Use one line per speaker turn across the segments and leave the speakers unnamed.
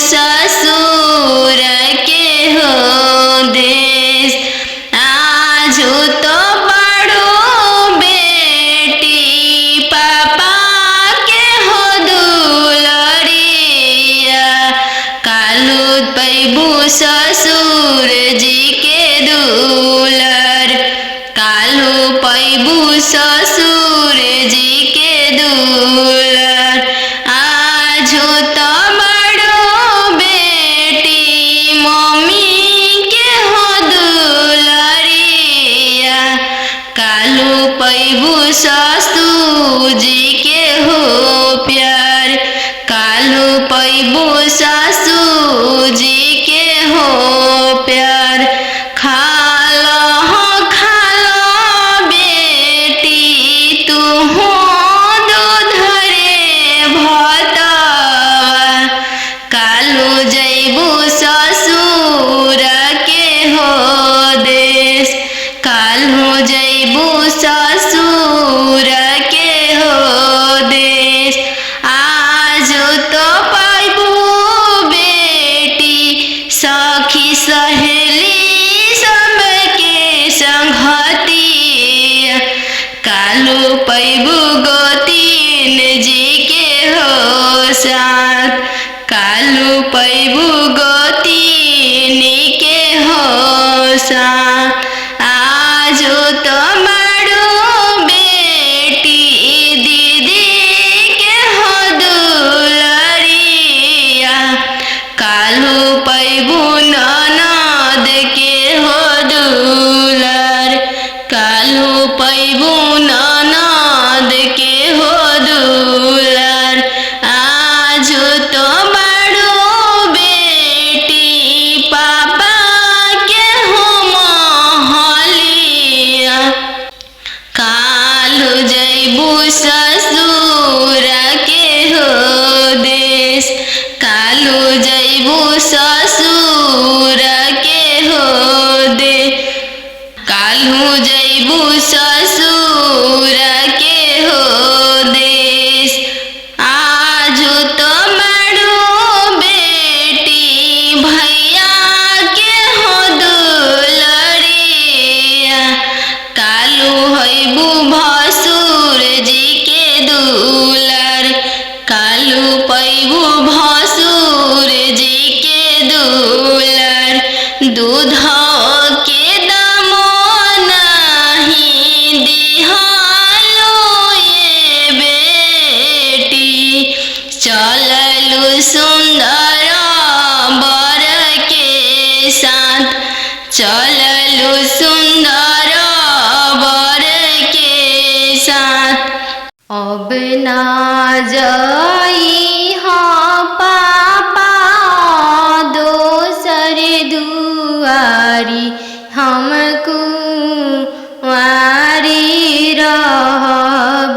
ससुर के हो देश। आजू तो बड़ो बेटी पापा के हो दुलरिया, कालू पैबू ससुर जी के दुलर, कालू पैबू ससुर जी के दुलर। आजू तो बड़ो बेटी मम्मी के हो दुलरिया, कालू पैबू ससुर जी के हो प्यार, कालू पैबू ससुर जी के हो प्यार। खालो बेटी तू हो दूध रे भतवा, कालू जैबू ससुर के हो देश, कालू जैबू ससुर के हो देश। आजू तो पैबू बेटी सखी सहेली सबके संगतिया, कालू पैबू गोतीन जी के हो साथ, कालू पैबू गोतीन के हो साथ। आजू तो बड़ो बेटी दीदी के हो दुलरिया, कालू पैबू ननद के हो दुलर, कालू पैबू ननद के हो दुलर। आजू तो बड़ो बेटी पापा के हो महलिया, कालू जैबू ससुर के हो देश, कालू जैबू ससुर के हो दे, कालू जैबू ससुर के हो देश। आजू तो बड़ो बेटी भैया के हो दुलरिया, कालू हैबू भसुर जी के दुलर, कालू पैबू भसुर जी के दुलर। दूध के दामो नहीं दिहालो ये बेटी, चललू सुंदर बर के साथ, चललू सुंदर बर के साथ। अब ना जाई हाँ पापा दोसर दुआरी, हम कुंवारी रहब।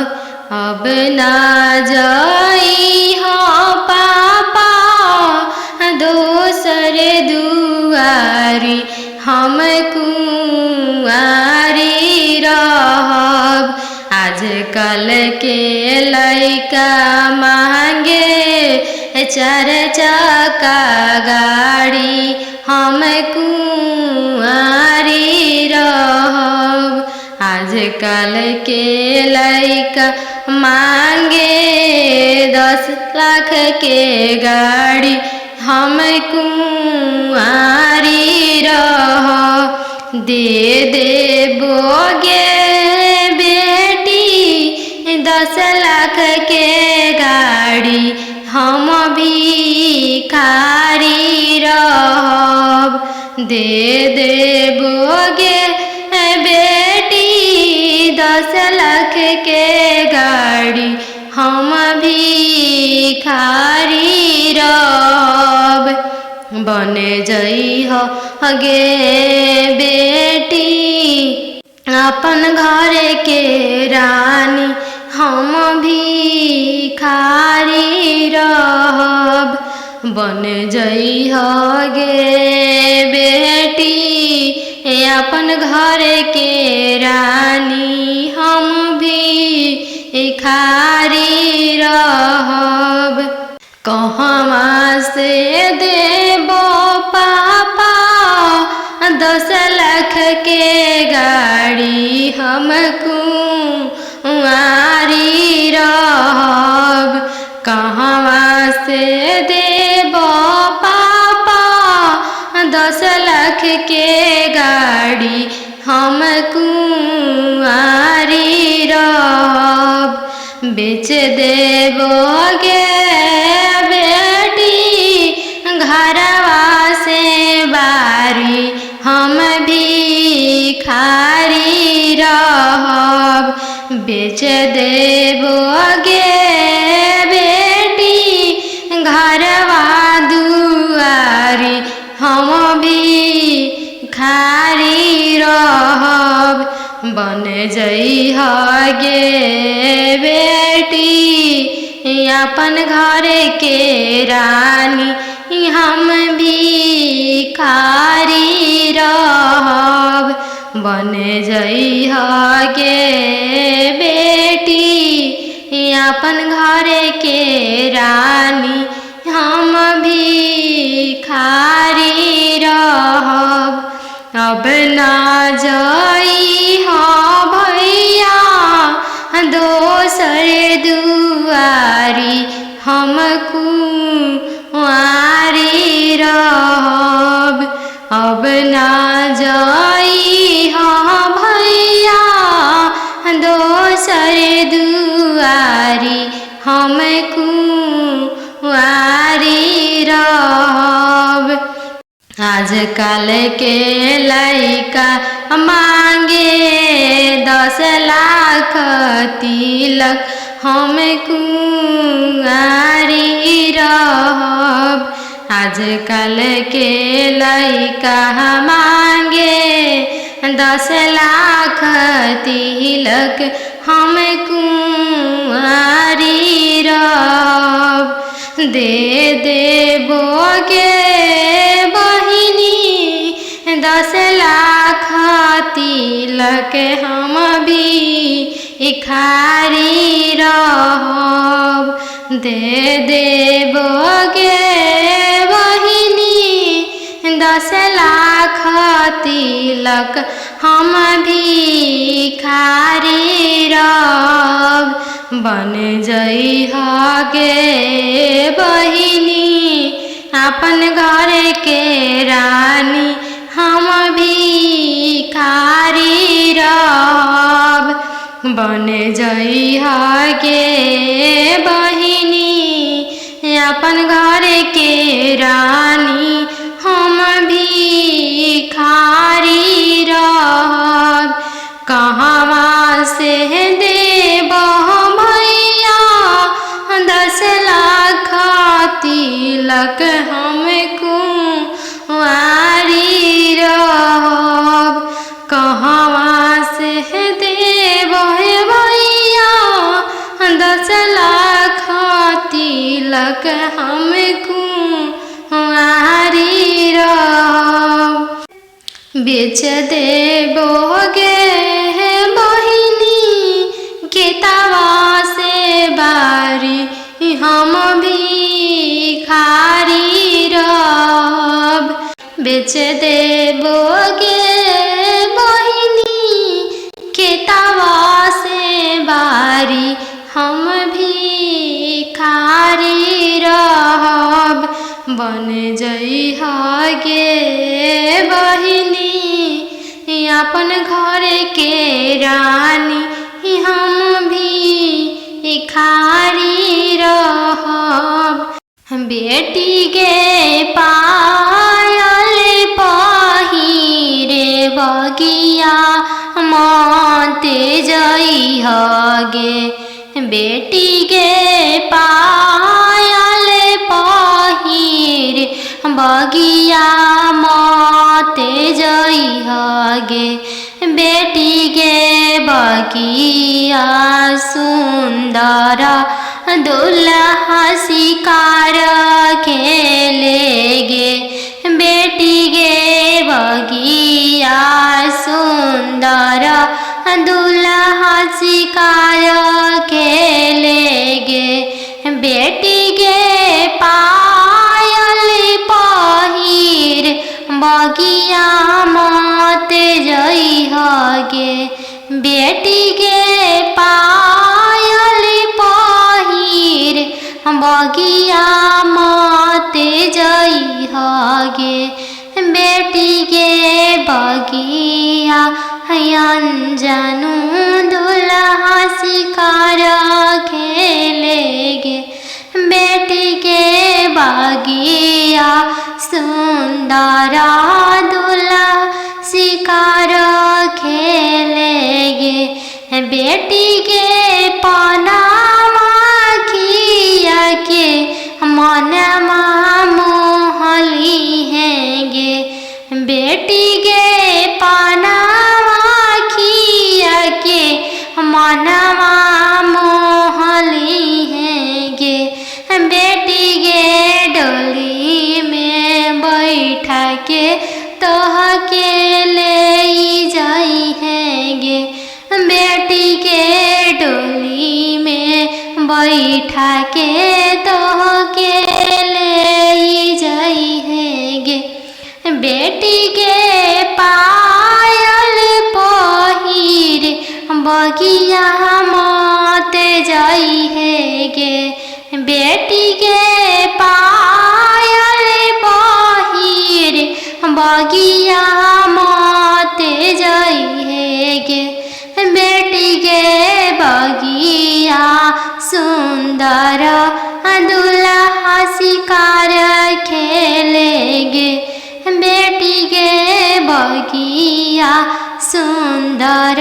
अब ना जाई हाँ पापा दोसर दुआरी, हम कुंवारी रहब। आजकल के लइका मांगे 4 चक्का गाड़ी, हम कुंवारी रहब। आजकल के लइका मांगे 10 लाख के गाड़ी, हम कुंवारी रहब। दे देबोगे बेटी 10 लाख के गाड़ी, हम भिखारी रहब। दे देबोगे बेटी 10 लाख के गाड़ी, हम भिखारी रहब। बन जइह गे बेटी अपन घर के रानी, हम भिखारी रहब। बन जइह गे बेटी अपन घर के रानी, हम भिखारी रहब। कहवा से देबो पापा 10 लाख के गाड़ी, हम कुंवारी रहब। कहवा से देबो पापा 10 लाख के गाड़ी, हम कुंवारी रहब। बेच देबोगे बेटी घरवा से बारी, हम भिखारी रहब। बेच देबोगे बेटी घरवा दुआरी, हम भिखारी रहब। बन जइहगे बेटी अपन घर के रानी, हम भिखारी रहब। बन जइहगे बेटी अपन घर के रानी, हम भिखारी रहब। अब ना जइह भैया दोसर दुआरी, हम कुंवारी रहब। अब ना जइह भैया दोसर दुआरी, हम कुंवारी रहब। आजकल के लइका मांगे 10 लाख तिलक, हम कुंवारी रहब। आजकल के लइका मांगे 10 लाख तिलक, हम कुंवारी रहब। दे देबोगे बहिनी 10 लाख तिलक, हम भिखारी रहब। दे देबोगे बहिनी 10 लाख तिलक, हम भिखारी रहब। बन जइहगे बहिनी अपन घर के रानी, हम भिखारी रहब। बन जइहगे बहिनी अपन घर के रानी, हम भिखारी रहब। कहवा से देबो भैया 10 लाख तिलक, हम कुंवारी रहब। कहवा से देबो भैया 10 लाख तिलक, हम कुंवारी रहब। बेच देबोगे बहिनी खेतवा से बारी, हम भिखारी रहब। बेच देबोगे बहिनी खेतवा से बारी, हम भिखारी रहब। बन जइहगे बहिनी अपन घर के रानी, हम भिखारी रहब। बेटी गे पायल पहिरे बगिया मत जइहगे। बेटी गे पायल पहिरे बगिया मत जइहगे। बेटी गे बगिया सुंदर दुल्हा शिकार खेलेगे। बेटी गे बगिया सुंदर दुल्हा शिकार खेलेगे। बेटी गे बगिया माते जई हगे बेटी गे बगिया अनजानु दुल्हा शिकार खेलेगे बेटी के बगिया सुंदरा दुल्हा शिकार खेलेगे बेटी के पनामा खिया के मनमा मोहली हैगे बेटी के पनामा खिया के मनमा मोहली हैगे बेटी के डोली में बैठा के तोह के ले जाई हैगे बेटी के डोली में बैठा के तोह के ले जाई हैगे बेटी के पायल पहिर बगिया माते जाई हैगे बेटी के पायल पहिर बगिया माते जाई हैगे बेटी के बगिया सुंदर दुल्हा शिकार खेलेगे बेटी के बगिया सुंदर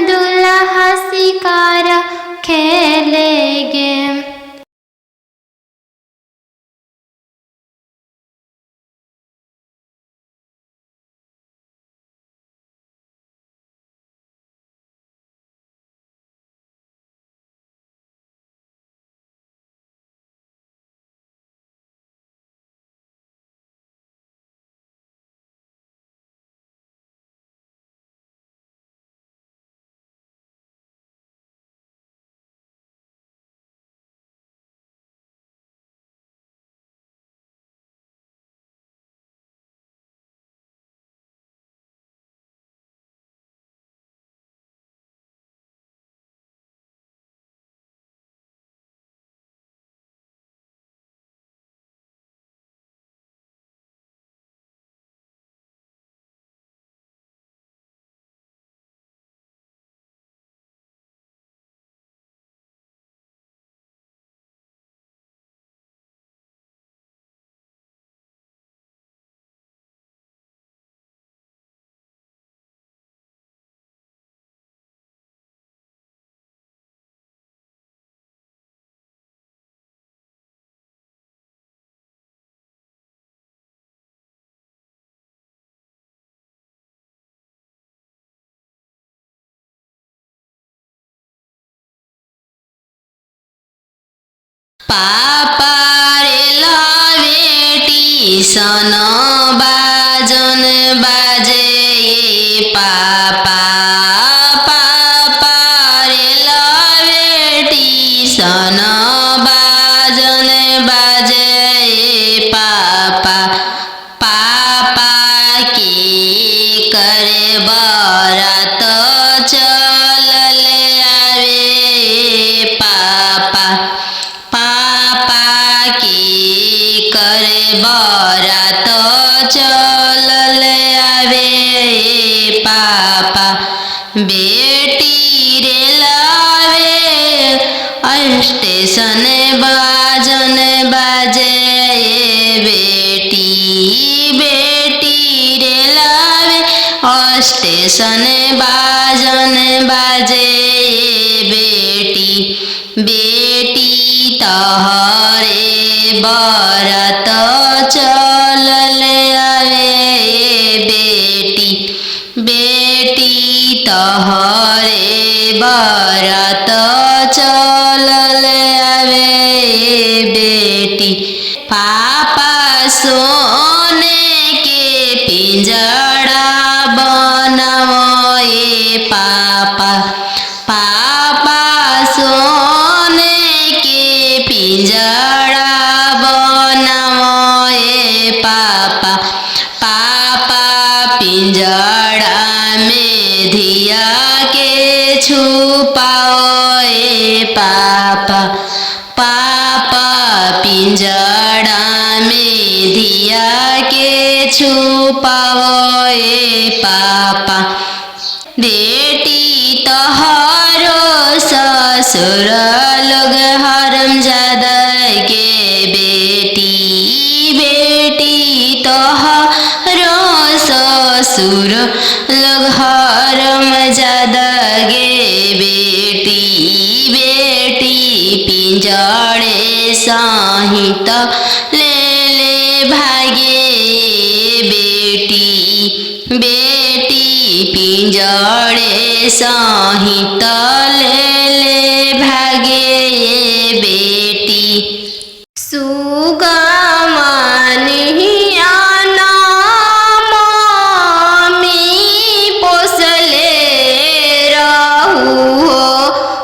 दुल्हा शिकार खेलेगे।
पापा रे बेटी सन बाजन बाजे पापा पापा रे बेटी सन बाजन बाजे पापा पापा की करे बरात चल ले आवे पापा पापा की करे बरात चल ले आवे पापा बेटी रे लावे स्टेशन बाजन बाजे बेटी बेटी रे लावे स्टेशन बाजन बाजे बेटी बेटी तहरे बरात चल ले आवे बेटी बेटी तहरे बरात चल ले आवे बेटी पापा सोने के पिंजड़ा बनाओ पापा पापा सोने के पिंजड़ा बनाओ पापा पापा पिंजड़ा में धिया के छुपाओ पापा पापा पिंजड़ा में धिया के छुपाओ ए पापा। बेटी तोहरो ससुर लोग हरमजादा के बेटी, बेटी तोहरो ससुर लोग हरमजादा गे बेटी, बेटी पिंजड़े सहित ले ले भागे बेटी, बेटी पिंजड़े सहित ले ले भागे बेटी।
सुगमनिया मम्मी पोसले रहू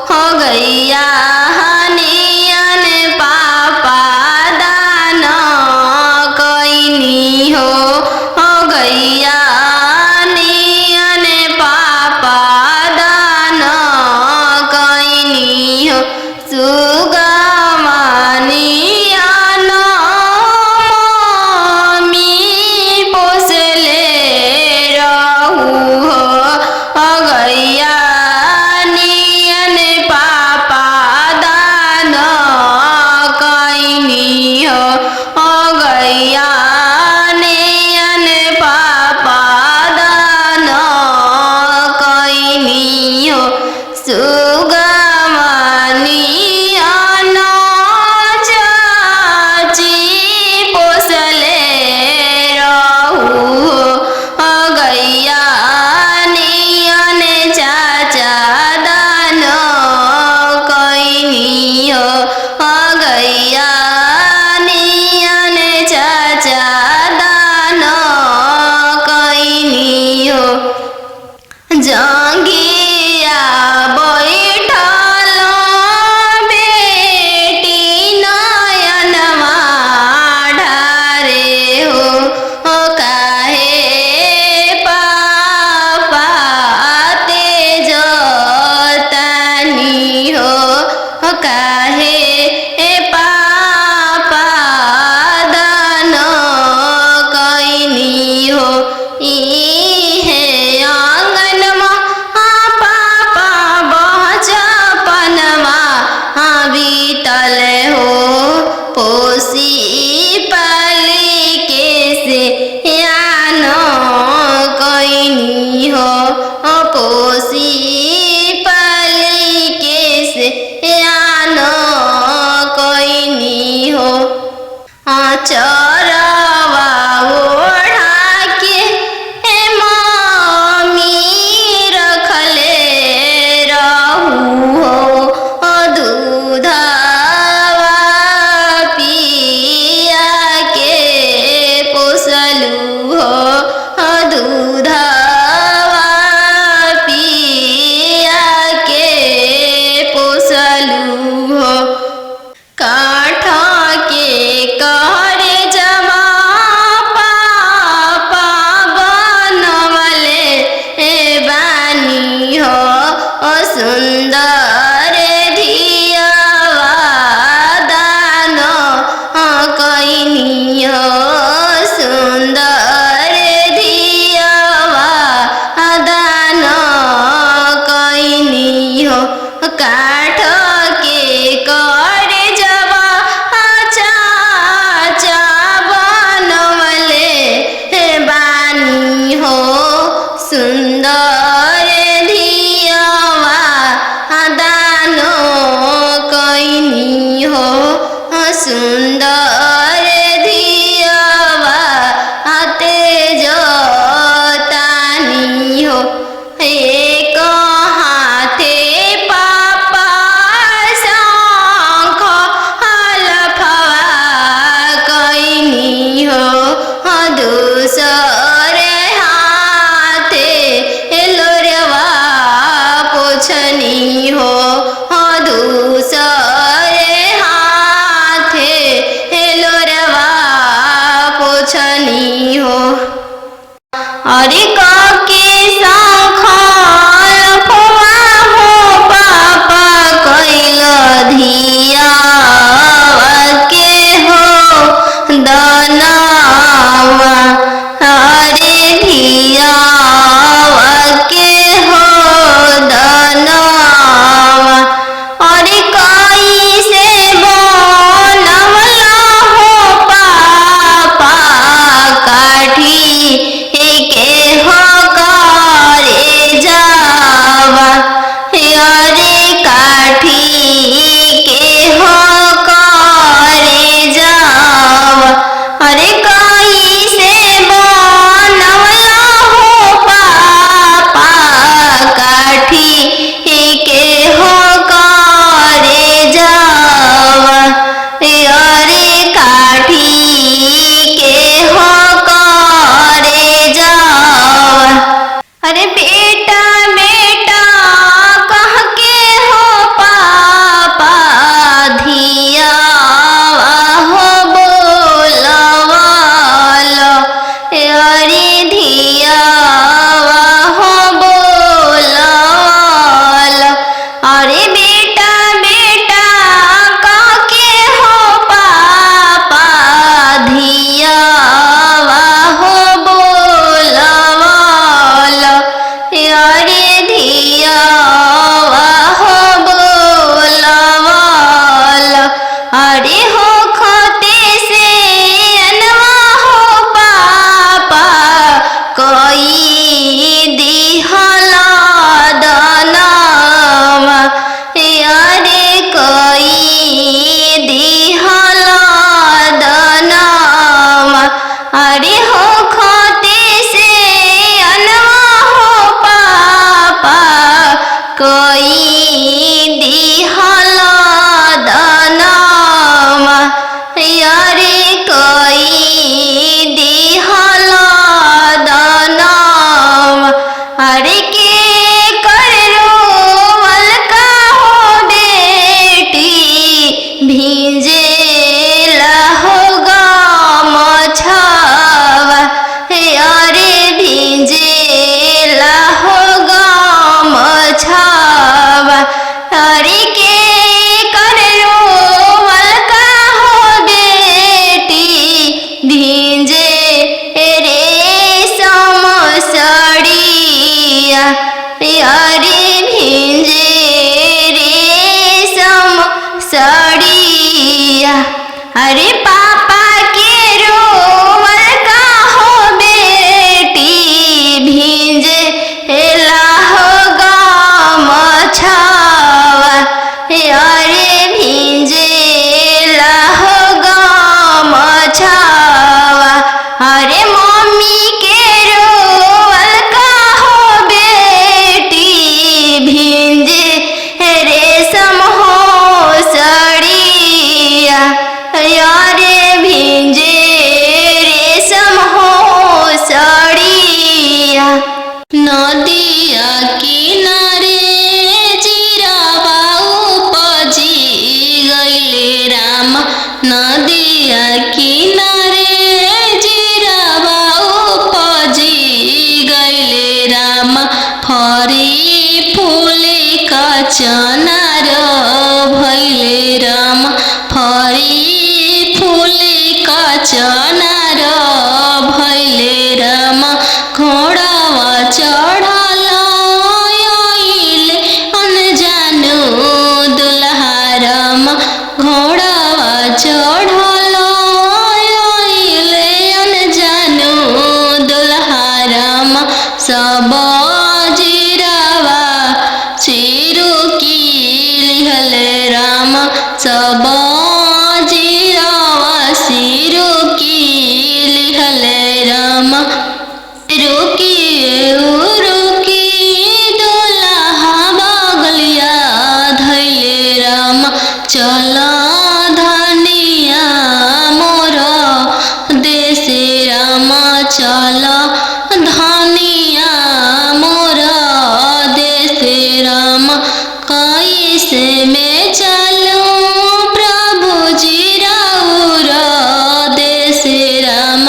हो गैया हनियन पापा दान कैनी हो गैया हनियन पापा दान कैनी हो। सुगमनिया मम्मी पोसले रहू हो गैया नियन पापा दान कैनी हो गैया नियन पापा दान कैनी हो। सुगमनिया चाची पोसले रहू हो गैया नियन चाचा दान कैनी हो गैया नियन चाचा दान कैनी हो। जंगिया बैठल बेटी नयनमा ढारे हो काहे पापा तेज तानी हो काहे पापा दान कैनी हो। इहे आंगनमा पापा बचपनमा बीतल हो पोसी पाली के से यान कैनी हो पोसी पाली के से यान कैनी हो। चरवा ओढ़ा के मम्मी रखले रहू हो दूधवा पिया के पोसलू हो दूधवा पिया के पोसलू हो। काठ के कहरे जमा पापा बनवले बानी हो सुंदर धियावा दान कैनी हो सुंदर धियावा दान कैनी हो। काठ के करे जवा चाचा बनवले बानी हो सुंदर धियावा दान कैनी हो सुंदर धियावा तेज तानी हो। एक हाथे पापा शंख हलफवा कैनी हो दूसरे हाथे लोरवा पोछनी हो दूसरे हाथे लोरवा पोछनी हो। अरे के शंख हलफवा हो पापा कैल धिया के हो अरे पापा के रोवल का हो बेटी भींजे लाहो गमछावा, अरे भींजे लाहो गमछावा। अरे मम्मी के रोवल का हो बेटी भींजे रेशम हो सड़िया, अरे भींजे रेशम हो सड़िया।
नदिया किनारे जीरावा उपजी गइले राम, नदिया किनारे जीरावा उपजी गइले राम। फरी फूले का चनार भइले राम, फरी फूले का चनार भइले राम। घोड़ावा चढ़ल आइले अनजानु दुल्हा राम, घोड़ावा चढ़ल आइले अनजानु दुल्हा राम। सब जीरावा चिरुकी लिहले राम, सब जीरावा सिरुकी लिहले राम। रुकी रुकी दुल्हा बगलिया धैले राम, चल धनिया मोर देशे राम, चल धनिया मोर देशे राम। कैसे में चलूं प्रभु जी राउर देशे राम,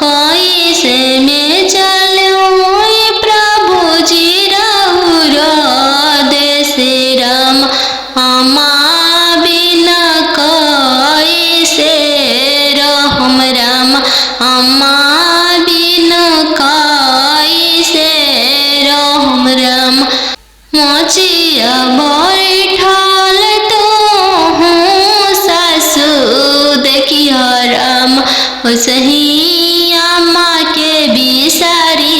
कैसे में चलूं प्रभु जी राउर देशे राम। अम्मा बिना कैसे रहम राम, अम्मा बिना कैसे रहम राम। मोचिया बैठल तो हूँ सासु देखिया राम, ओसही अम्मा के बिसारी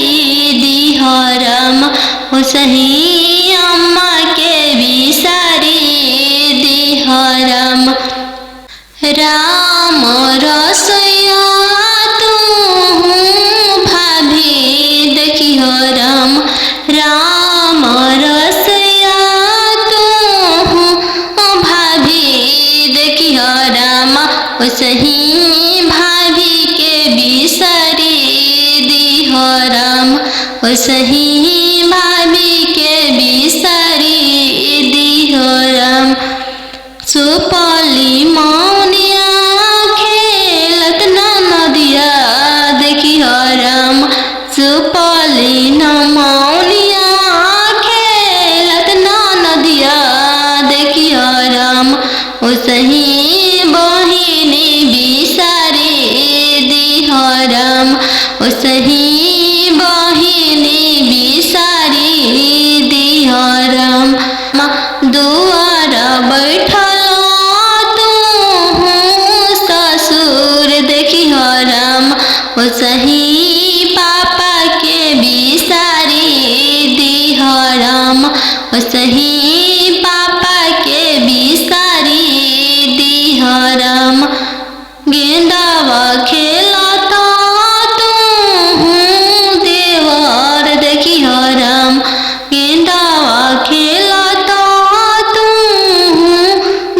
दिह राम, ओसही अम्मा के बिसारी दिह राम। राम रसोइया तू भाभी देखिह राम, राम रसोइया तू भाभी देखिह राम, ओसही भाभी के बिसारी दिह राम, ओसही भाभी के बिसारी दिह राम। सुपली मौनिया खेलत नदिया देखिह राम, सुपली मौनिया खेलत नदिया देखिह राम। ओसही बहिनी बिसारी दिह राम, ओसही बहिनी बिसारी दिह राम। दुआर बैठल तू ससुर देखिह राम, ओसही पापा के बिसारी दिह राम, ओसही पापा के बिसारी दिह राम। गेंदावा खेलत तू देवर देखिह राम, गेंदावा खेलत तू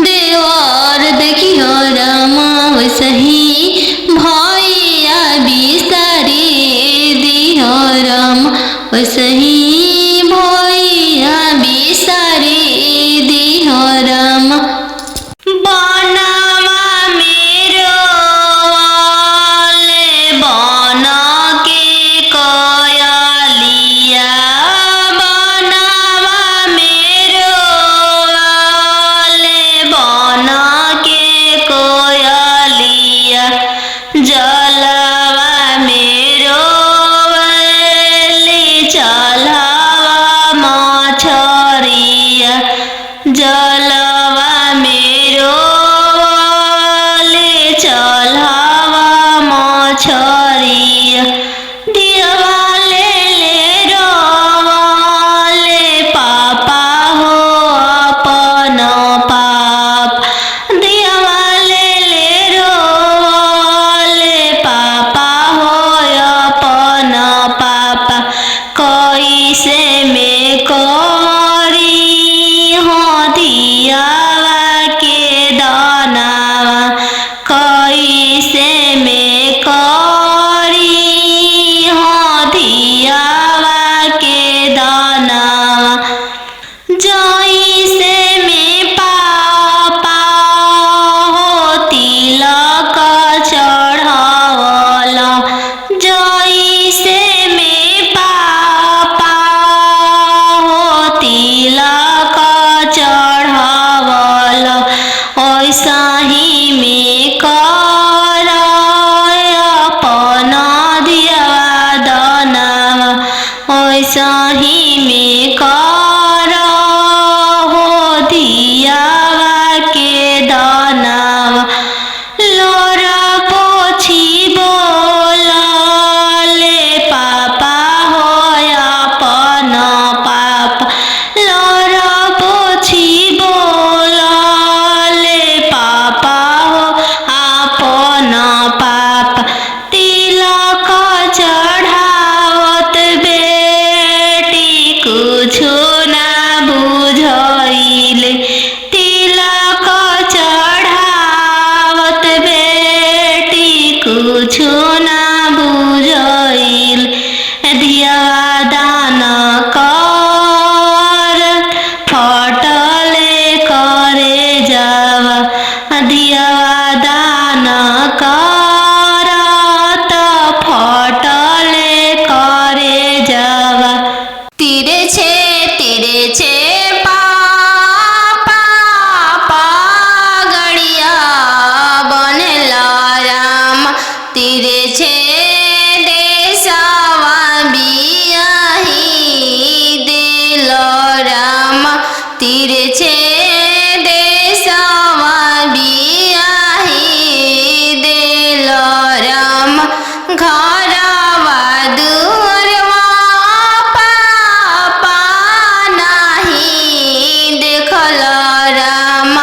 देवर देखिह राम, ओसही भैया बिसारी दिह राम, ओसही भैया बिसारी दिह राम।
बनवा मेरो वाले बन के कयलिया, बनवा मेरो वाले बन के कोयलिया। जलवा मेरो वाले चलवा मछरिया, जलवा मेरो वाले
घरवा दुअरवा पापा नहीं देखल राम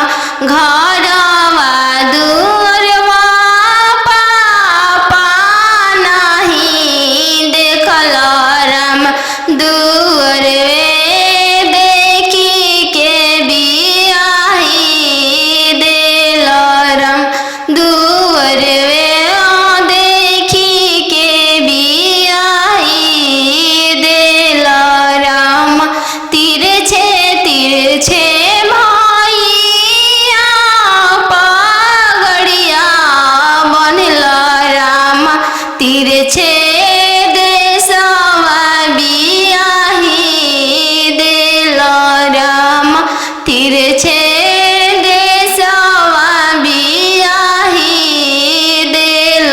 घरवा दुअरवा पापा नहीं देखल राम दुअरवे देखी के बियाही देल राम दुअरवे तिरछे देशवा बियाही देल राम तिरछे देशवा बियाही देल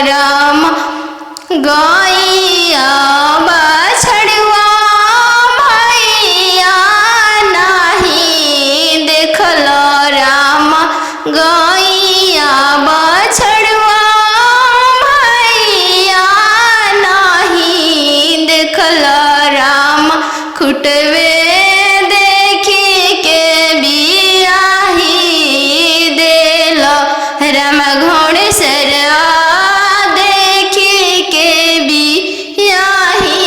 राम गैया बछड़वा भैया नहीं देखल राम गैया बछड़वा राम खुटवे देखी के बियाही देल राम घोड़सरवा देखी के बियाही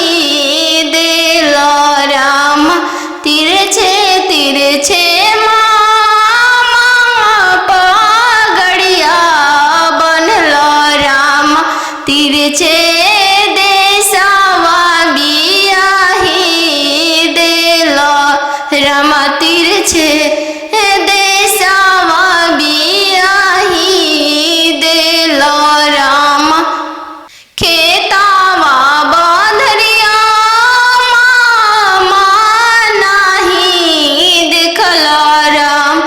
देल राम तिरछे तिरछे पगड़िया बनल राम तिरछे राम तिरछे देशवा बियाही देल राम खेतावा बंधरिया मामा नहीं देखल राम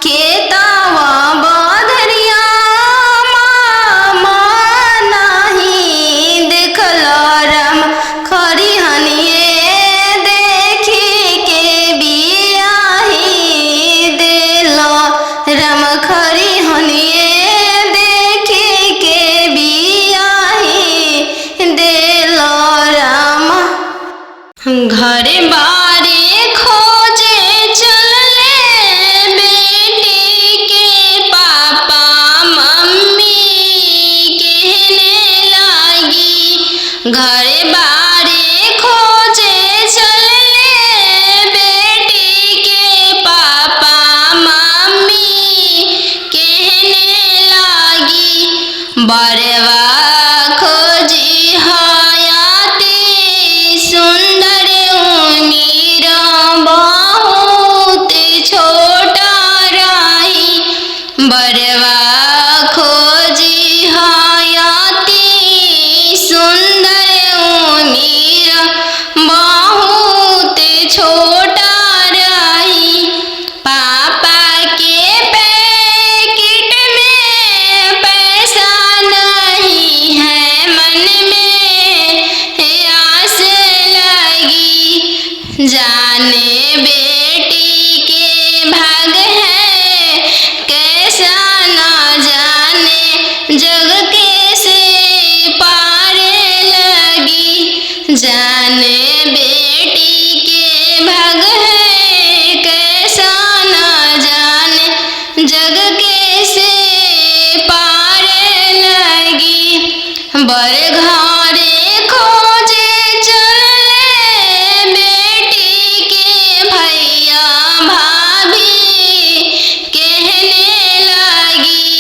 खेतावा बंधरिया मामा नहीं देखल राम खरिहनिए राम खरिहनिए देखे के बियाही देल राम घर बारे खोजे चलले बेटी के पापा मम्मी कहने लागी घर बारे खोजे चलले बेटी के पापा बरवा खोजी हयाती सुंदर उमीर बहुत छोटा रही बरवा खोजी हयाती सुंदर उमीर बहुत छोटा रही पापा के पैकेट में पैसा नहीं है मन में आस लगी जाने बेटी के भाग है कैसा ना जाने जग कैसे पार लगी जाने बेटी के भाग है कैसा ना जाने जग कैसे पार लगी बर घरे खोजे चलले बेटी के भैया भाभी कहने लगी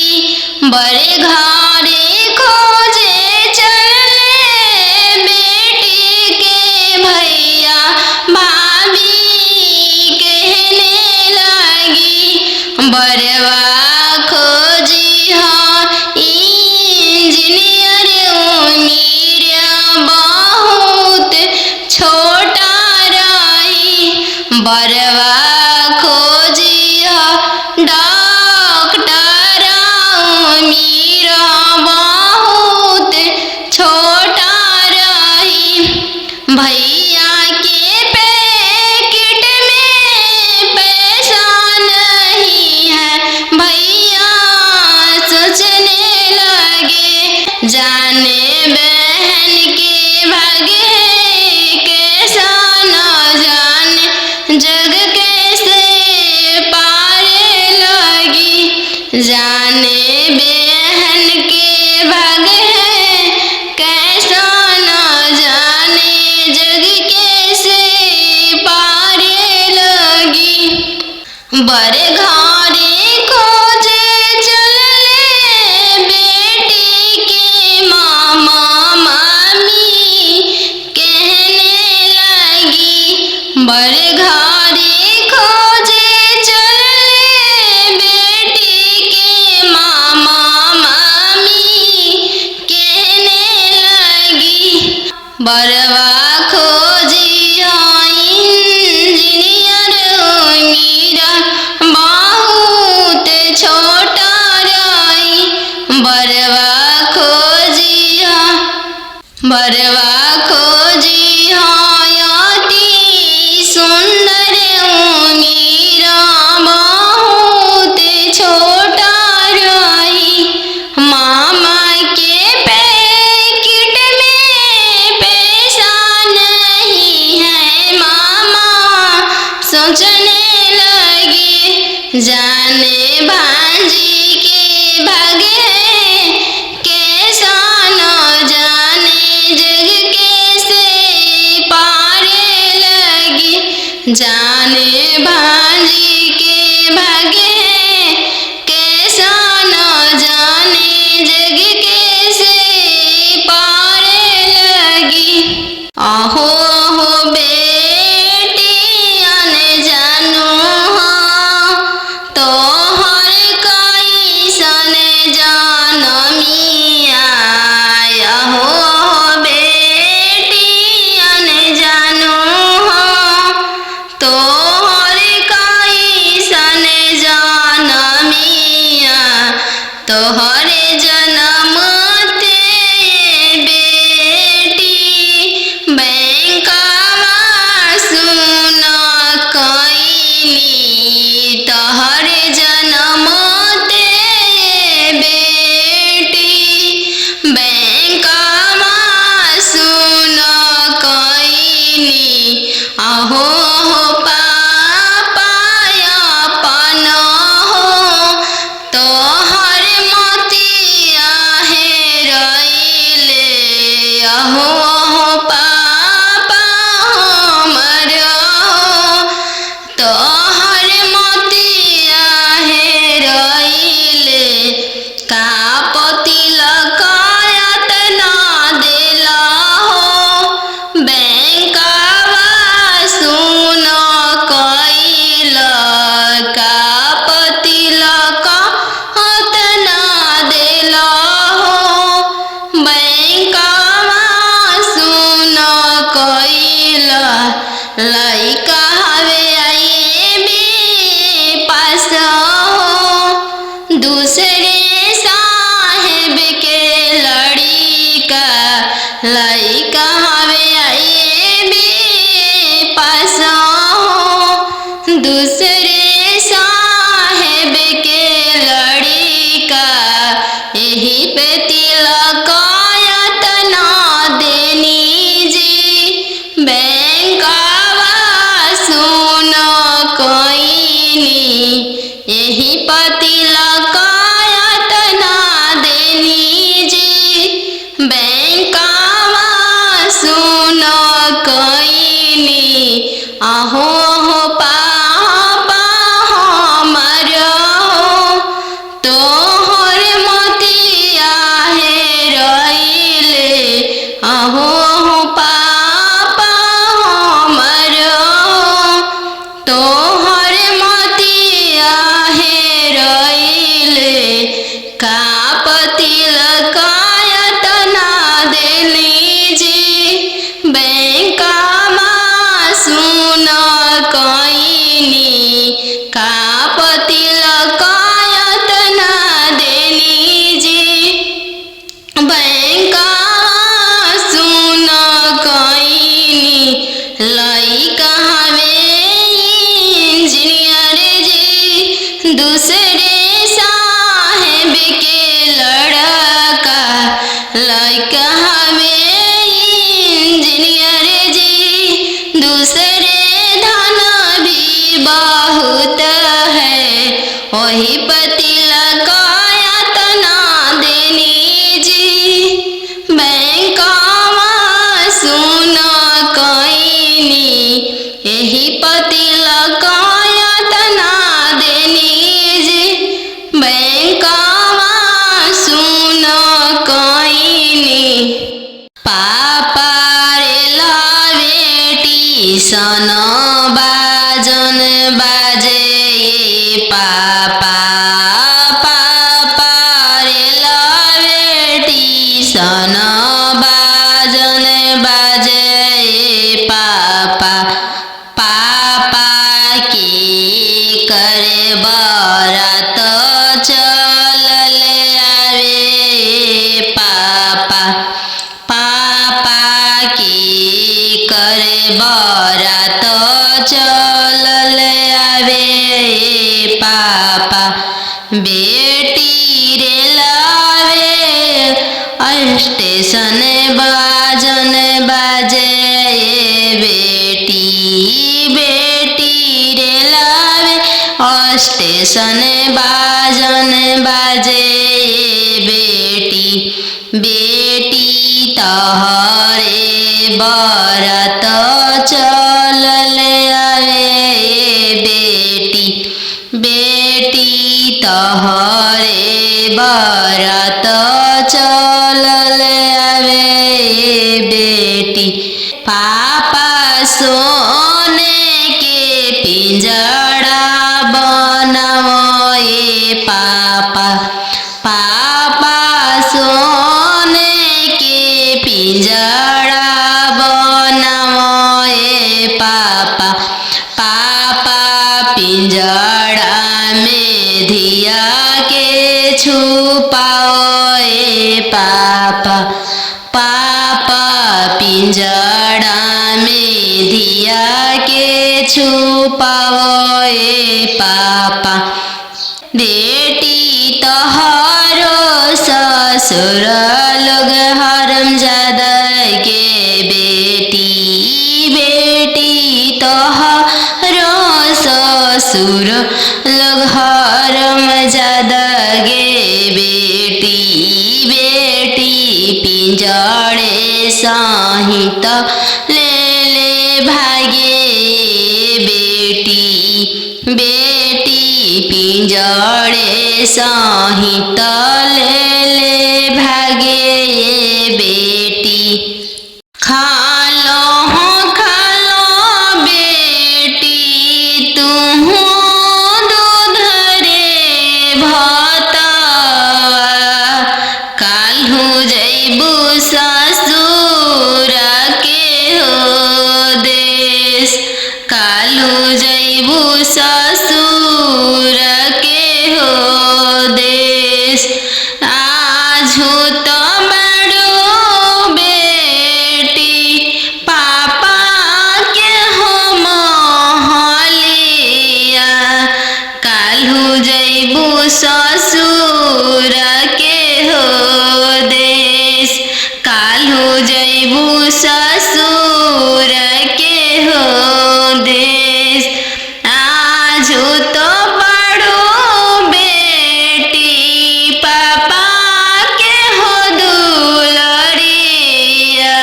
बर घरे खोजे चलले बेटी के भैया भाभी कहने लगी बरवा खोजी हाँ इंजीनियर उमीर बहुत छोटा रही बरवा खोजी हाँ डॉक्टर उमीर बहुत छोटा रही भैया के पैकेट में पैसा नहीं है भैया सोचने लगे जाने बर घरे खोजे चलले बेटी के मामा मामी कहने लगी। बर घरे खोजे चलले बेटी के मामा मामी कहने लगी। बरवा खोजी इंजीनियर मीरा बहुत छोटा रही। बरवा खोजी अति सुंदर मीरा बहुत छोटा रही। मामा के पैकेट में पैसा नहीं है। मामा सोचने लगे जाने भांजी के भागे कैसा न जाने जग कैसे पारे लगी। जाने भांजी के भागे कैसा न जाने जग कैसे पारे लगी। आहो हो बेटी अन जानू तो हर कैसन जानमिया। आहो बेटी अन जानू तो हर कैसन जानमिया। तोहरे जन्म ते बेटी बैंकवा सुन कईनी। तोहरे जन्म ते बेटी बैंकवा सुन कईनी। आहो पापा अपन हो तोहर मोतिया हेरैले। आहो पापा हमर हो तोहर मोतिया हेरैले। का तिलक एतना देला हो बैंकवा सुन कईल। का तिलक एतना देला हो बैंकवा सुन कईल। लइका हवे आईबी पास हो दूसरे साहेब के लड़िका। लइका हवे आईबी पास हो दूसरे साहेब के लड़िका। यही पे तिलक एतना देनी जी बैंकवा सुन कईनी। यही पे तिलक एतना देनी जी बैंकवा सुन कईनी। आहो पापा हमर हो तोहर मोतिया हेरैले। आहो पापा हमर हो तोहर मोतिया हेरैले। का तिलक एतना देली जी बैंकवा सुन कईनी। का तिलक एतना देली जी बैंकवा सुन कईनी। लइका हवे इंजीनियर जी दूसरे साहेब के लड़का। लइका हवे इंजीनियर जी दूसरे धन भी बहुत है। वही पे तिलक एतना देनी जी बैंकवा सुन कईनी। यही पे तिलक एतना बाजे ये पापा पापा रे बेटी सन बाजन बाजे ये पापा पापा की करे बरात चल ले आवे पापा पापा की करे बरात चल ले आवे पापा बेटी रे लावे स्टेशन बाजन बाजे बेटी बेटी रे लावे स्टेशन बाजन बाजे बेटी बेटी तोहरे बरात चल ले आवे बेटी बेटी तोहरे बरात चल ले आवे बेटी पापा सोने के पिंजड़ा बनाओ ये पापा पापा सोने के पिंजड़ा बनाओ ये पापा पापा पिंजड़ा में धिया के छुपाओ ये पापा पापा पिंजड़ा में धिया के छुपाओ ये पापा बेटी तोहरो ससुर लोग हरामजादा के बेटी बेटी तोहरो ससुर लोग हरामजादा गे बेटी बेटी पिंजड़े सहित ले ले भागे बेटी बेटी पिंजड़े सहित ले ले भागे बेटी खालो बेटी तुम दूध रे भतवा काल्हू जैबू ससुर के हो देश काल्हू जैबू ससुर के हो देश आजू तो बड़ो बेटी पापा के हो महलिया काल्हू जैबू ससुर के हो देश काल्हू जैबू ससुर के हो देश आजू तो बड़ो बेटी पापा के हो दुलरिया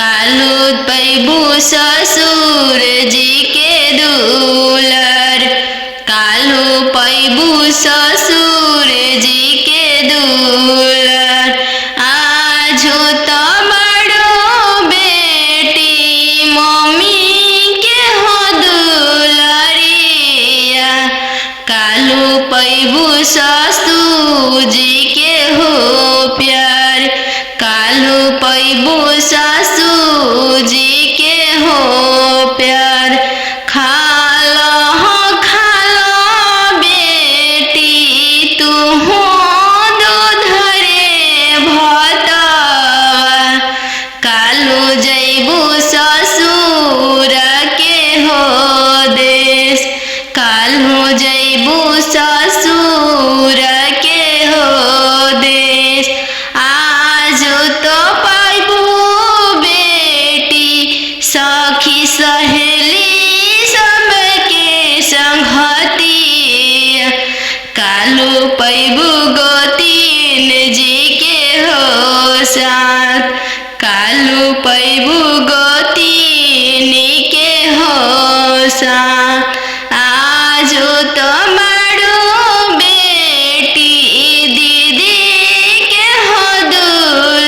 काल्हू पैबू ससुर जी के दुलर काल्हू पैबू ससुर जी के दुलर आजू तो बड़ो बेटी मम्मी के हो दुलरिया काल्हू पैबू ससुर जी के हो प्यार काल्हू पैबू ससुर जी के हो प्यार खालो बेटी तू दूध रे भतवा काल्हू जैबू ससुर के हो देश काल्हू जैबू ससुर के हो देश आजू तो पैबू बेटी सखी सहेली सबके संगतिया काल्हू पैबू गोतीन जी के हो साथ काल्हू पैबू गोतीन के हो साथ आजू तो बड़ो बेटी दीदी के हो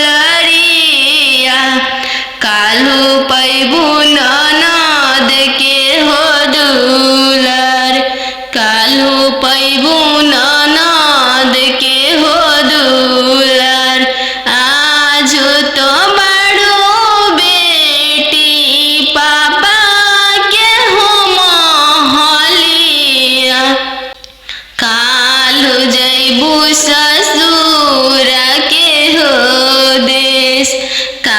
दुलरिया काल्हू पैबू ननद के हो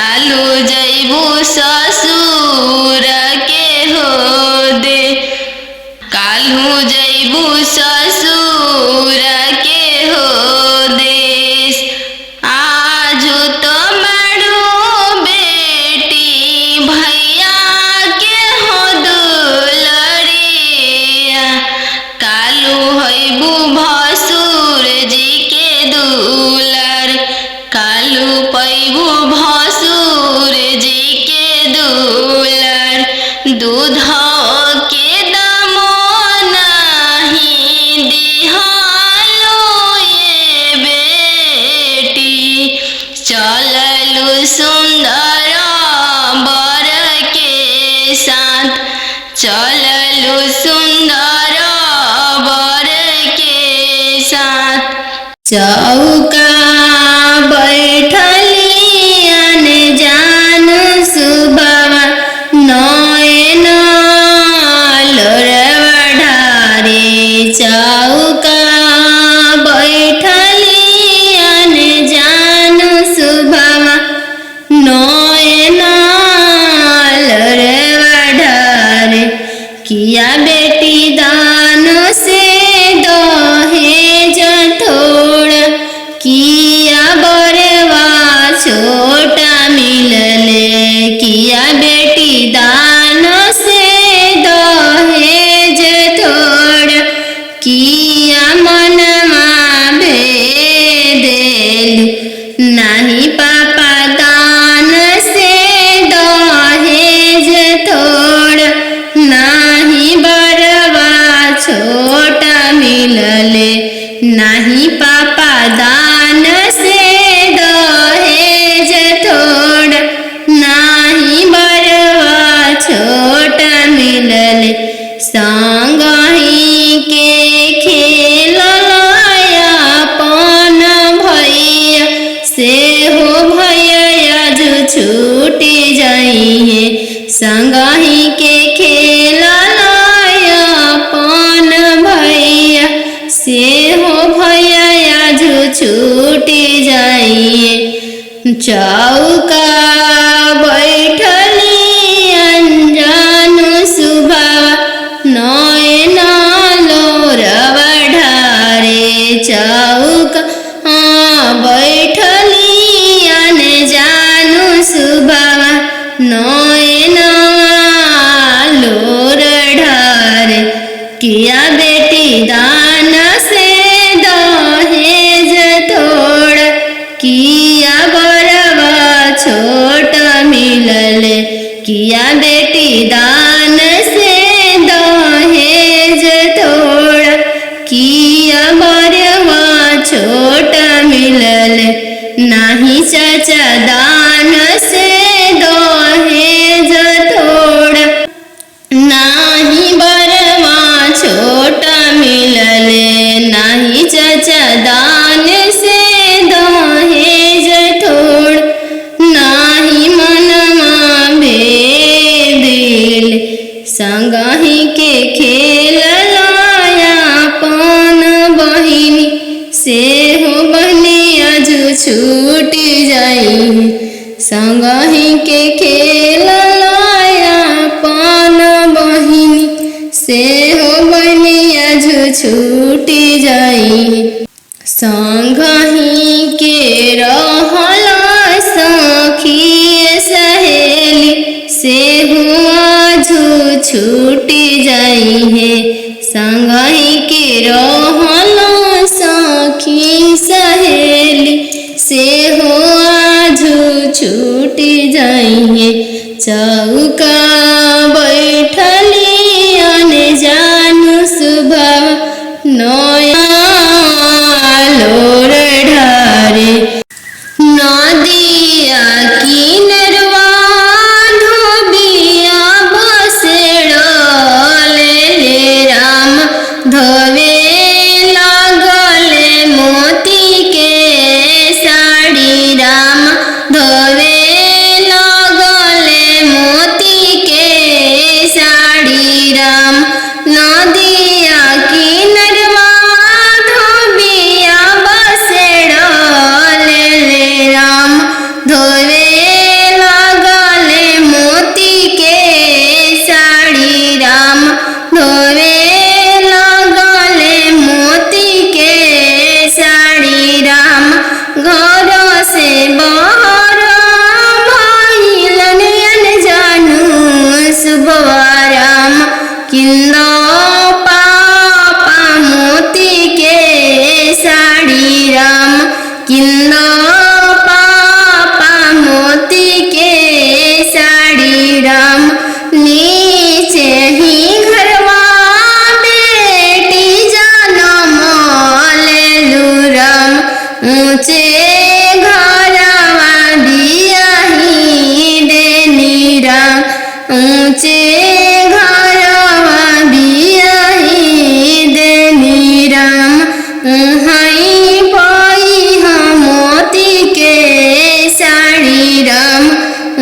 कालू जैबू ससुर के हो दे, कालू जैबू ससुर के हो देश। आजू तो मारू बेटी भैया के हो दुलरिया, कालू हैबू भसुर जी के दुलर, कालू पैबू भसुर जी के दुलर। दूध के दामो नहीं दिहालो ये बेटी, चललू सुंदर बर के साथ, चललू सुंदर बर के साथ। चौका बैठली अनजान सुबवा, नयन लोरवा ढारे। चौका बैठली अनजान सुबवा, नयन लोरवा ढारे। किया बेटी दान से दहेज थोड़ा, किया बरवा छोटा मिलले। किया बेटी दान से दहेज थोड़ा, किया मनमा भेदेलु। नहीं पापा दान से दहेज थोड़ा, नहीं बरवा छोटा मिलले। नहीं पापा दान से दहेज थोड़ा, नहीं बरवा छोटा मिलले। संगही के खेललाया अपन भैया, से हो भैया जो छूटी जाइए। संगही के खेललाया अपन भैया, से हो भैया जो छूटी जाइए। चौका बैठली अनजान सुबवा, नयन लोरवा ढारे। चौका बैठली अनजान सुबवा, नयन लोर ढारे। किया बेटी दान से दहेज थोड़ा, किया बरवा छोटा मिलले। किया बेटी दान से दहेज थोड़ा, किया बरवा छोटा मिलले। नहीं चाचा दान से दहेज थोड़ा, नहीं बरवा छोटा मिलले। नहीं चाचा दान से दहेज थोड़ा, नहीं मनमा भेदिल। संगही के खेललाया अपन बहिनी, से हो बहनिया जो छूटी जाई। संगही के खेललाया अपन बहिनी, से हो बहनिया जो छूटी जाई। संगही के रहला सखी सहेली, से हुआ जो छूटी जाई है। संगही के रहला सखी सहेली, से हुआ जो छूटी जाई है। चौका बैठली अनजान सुबवा, नयन लोर ढारे। नदिया किनरवा धोबिया बसेड़ले राम, धोवे लागले मोती के साड़ी राम, धोवे लागले मोती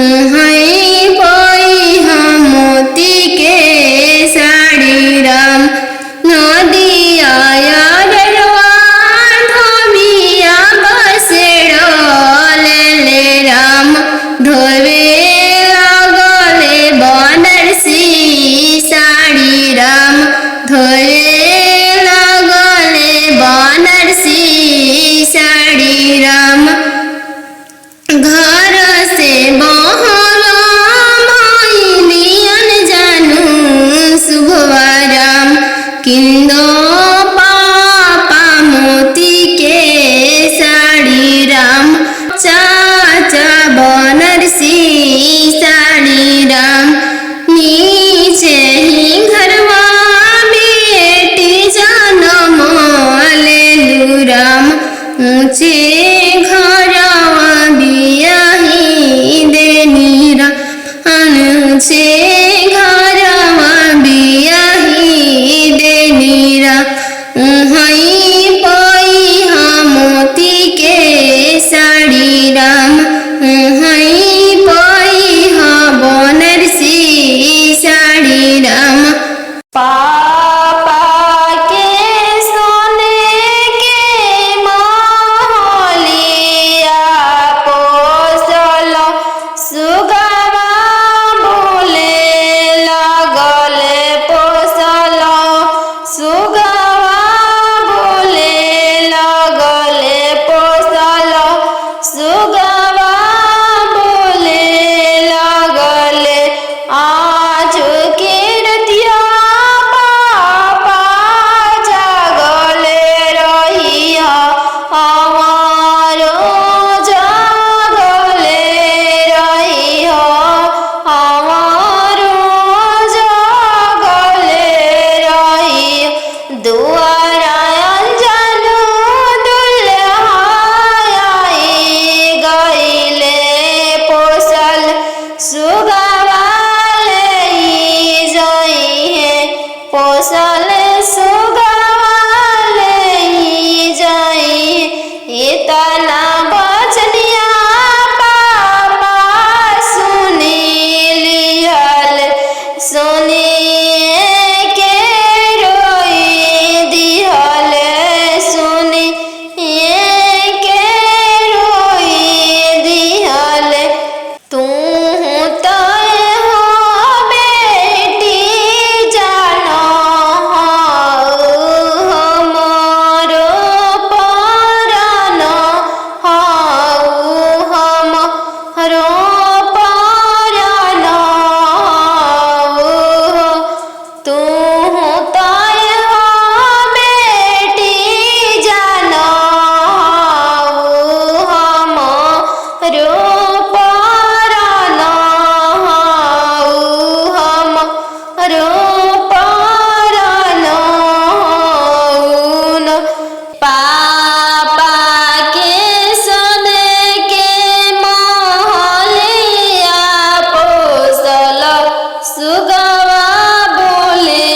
उहई पैहा मोती के साड़ी राम नदिया डरवा धोबिया बसेड़ ले राम धोवे लगले बनारसी साड़ी राम धोवे लगले बनारसी साड़ी राम घर से बहरा माइलियन जानू शुभवा राम किंदो पापा मोती के साड़ी राम चाचा बनारसी साड़ी राम नीचे ही घरवा बेटी जन्म लेलू राम ऊंचे घरवा बियाही देनी राम ऊंचे घरवा बियाही देनी राम उहई पैहा मोती के साड़ी राम उहई पैहा बनारसी साड़ी राम
पापा के सोने के महलिया पोसल सुगवा बोले लगले पोसल सुगवा बोले लगले पोसल सुगवा बोले लगले आज के रतिया पापा जागले रहिया हमारो जागले रहिया हमारो जागले रहिया दुआरा अंजनु दुल्हाई गईले पोसल सुगवा ले जाइए पोसल सुगवा ले जाइए इतना बचनिया पापा सुनी लिहल सुनिए के रोई दिहल सुनिए के रोई दिहल तू तय हो बेटी जानो हमारो परानो हमारो परानो तू तय हो बेटी जानो हमारो परानो हमारो परानो पापा के सोने के महलिया पोसल सुगवा बोले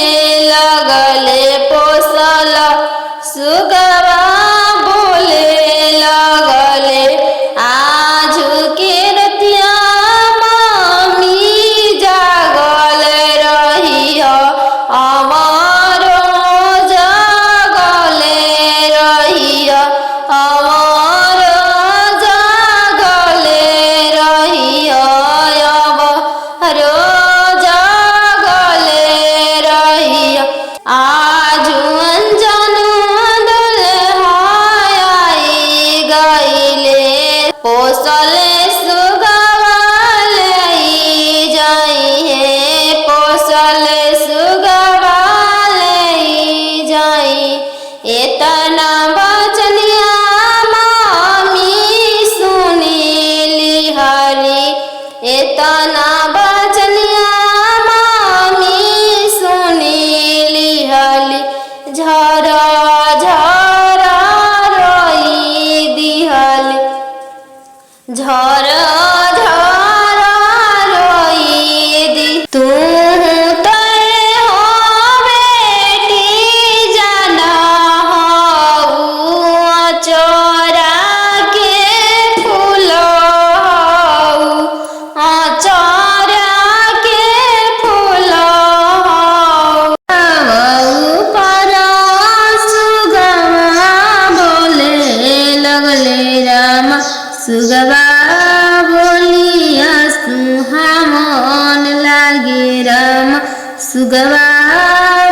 लगले पोसल सुगवा बोले लगले आज के रतिया मामी जागल रहिया हमारो जागले रहिया हमारो जागले रहिया हमारो जागले रहिया आज अंजनु दुल्हाई गईले पोसल सुगवा ले जाइए पोसल सुगवा ले जाई इतना बचनिया मामी सुनी लिहारी इतना बचनिया मामी सुनी लिहाली झरा झरा रोई दिहली झरा झरा रोई दी तू तय हो बेटी जाना चोरा के फूल
सुगवा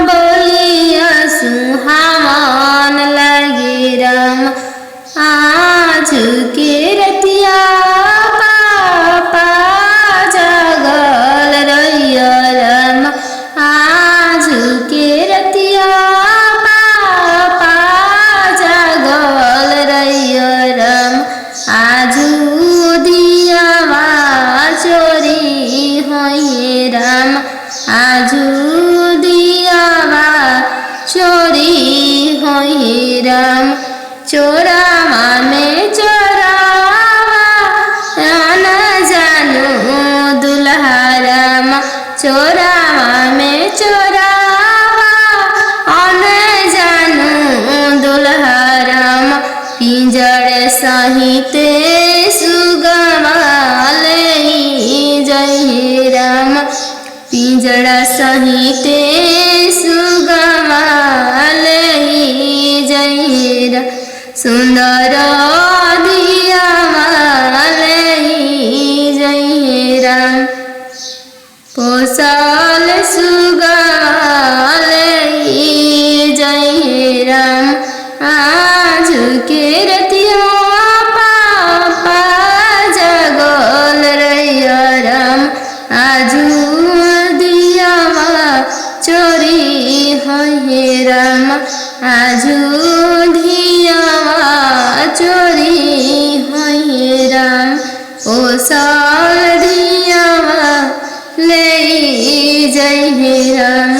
बोलिया सुहावन लगे राम आज के रतिया पापा जगल रहिया राम आज के रतिया पापा जगल रहिया राम आजू दियावा चोरी होइए राम आजू दियावा चोरी होइए राम चोरावा में चोरावा न जानू दुल्हा राम चोरावा में चोरावा न जानू दुल्हा राम पिंजड़ सहिते सुगवा ले जय राम पिंजड़ा सहिते सुगवा ले जय राम सुंदर दियावा ले जय राम पोसल सुगवा ले जय राम आज के रतिया पापा जगल रहिया राम आजू दियावा चोरी होइए राम आजू दियावा चोरी होइए राम पोसल दियावा ले जय राम।